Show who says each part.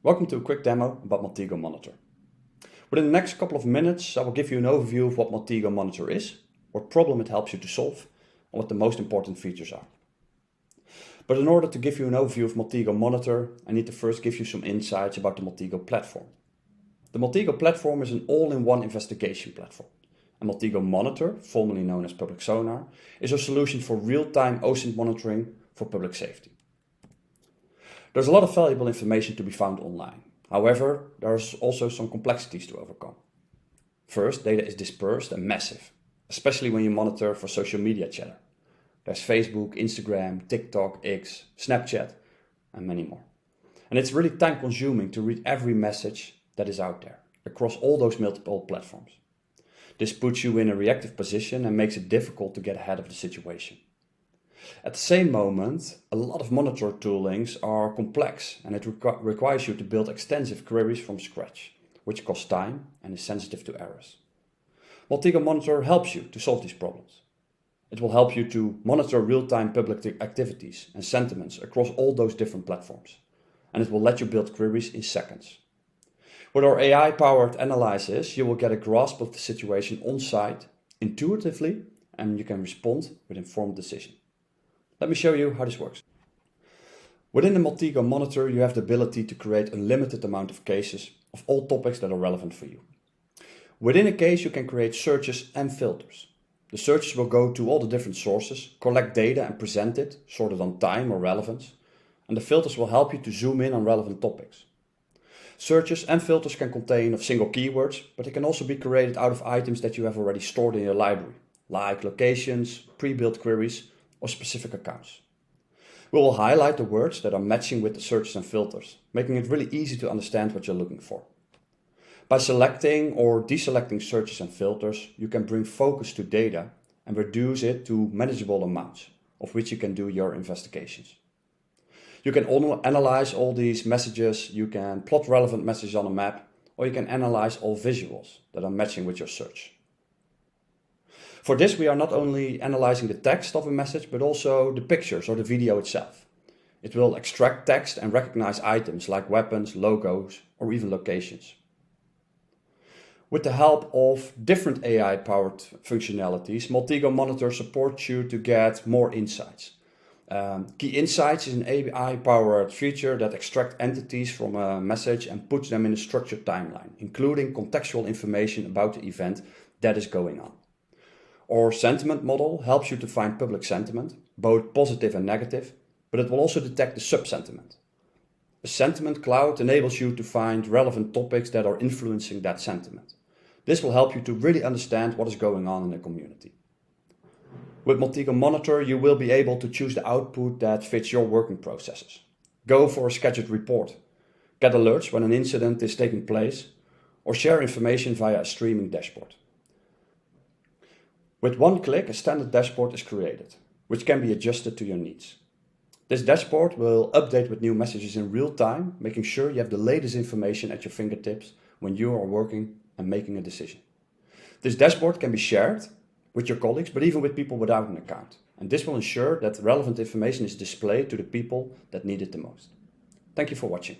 Speaker 1: Welcome to a quick demo about Maltego Monitor. Within the next couple of minutes, I will give you an overview of what Maltego Monitor is, what problem it helps you to solve, and what the most important features are. But in order to give you an overview of Maltego Monitor, I need to first give you some insights about the Maltego platform. The Maltego platform is an all-in-one investigation platform. And Maltego Monitor, formerly known as Public Sonar, is a solution for real-time OSINT monitoring for public safety. There's a lot of valuable information to be found online. However, there's also some complexities to overcome. First, data is dispersed and massive, especially when you monitor for social media chatter. There's Facebook, Instagram, TikTok, X, Snapchat, and many more. And it's really time consuming to read every message that is out there across all those multiple platforms. This puts you in a reactive position and makes it difficult to get ahead of the situation. At the same moment, a lot of monitor toolings are complex and it requires you to build extensive queries from scratch, which costs time and is sensitive to errors. Maltego Monitor helps you to solve these problems. It will help you to monitor real-time public activities and sentiments across all those different platforms, and it will let you build queries in seconds. With our AI-powered analysis, you will get a grasp of the situation on-site, intuitively, and you can respond with informed decision. Let me show you how this works. Within the Maltego Monitor, you have the ability to create a limited amount of cases of all topics that are relevant for you. Within a case, you can create searches and filters. The searches will go to all the different sources, collect data and present it, sorted on time or relevance, and the filters will help you to zoom in on relevant topics. Searches and filters can contain of single keywords, but they can also be created out of items that you have already stored in your library, like locations, pre-built queries, or specific accounts. We will highlight the words that are matching with the searches and filters, making it really easy to understand what you're looking for. By selecting or deselecting searches and filters, you can bring focus to data and reduce it to manageable amounts, of which you can do your investigations. You can analyze all these messages, you can plot relevant messages on a map, or you can analyze all visuals that are matching with your search. For this, we are not only analyzing the text of a message, but also the pictures or the video itself. It will extract text and recognize items like weapons, logos, or even locations. With the help of different AI-powered functionalities, Maltego Monitor supports you to get more insights. Key Insights is an AI-powered feature that extracts entities from a message and puts them in a structured timeline, including contextual information about the event that is going on. Our sentiment model helps you to find public sentiment, both positive and negative, but it will also detect the sub-sentiment. A sentiment cloud enables you to find relevant topics that are influencing that sentiment. This will help you to really understand what is going on in the community. With Maltego Monitor, you will be able to choose the output that fits your working processes. Go for a scheduled report, get alerts when an incident is taking place, or share information via a streaming dashboard. With one click, a standard dashboard is created, which can be adjusted to your needs. This dashboard will update with new messages in real time, making sure you have the latest information at your fingertips when you are working and making a decision. This dashboard can be shared with your colleagues, but even with people without an account. And this will ensure that relevant information is displayed to the people that need it the most. Thank you for watching.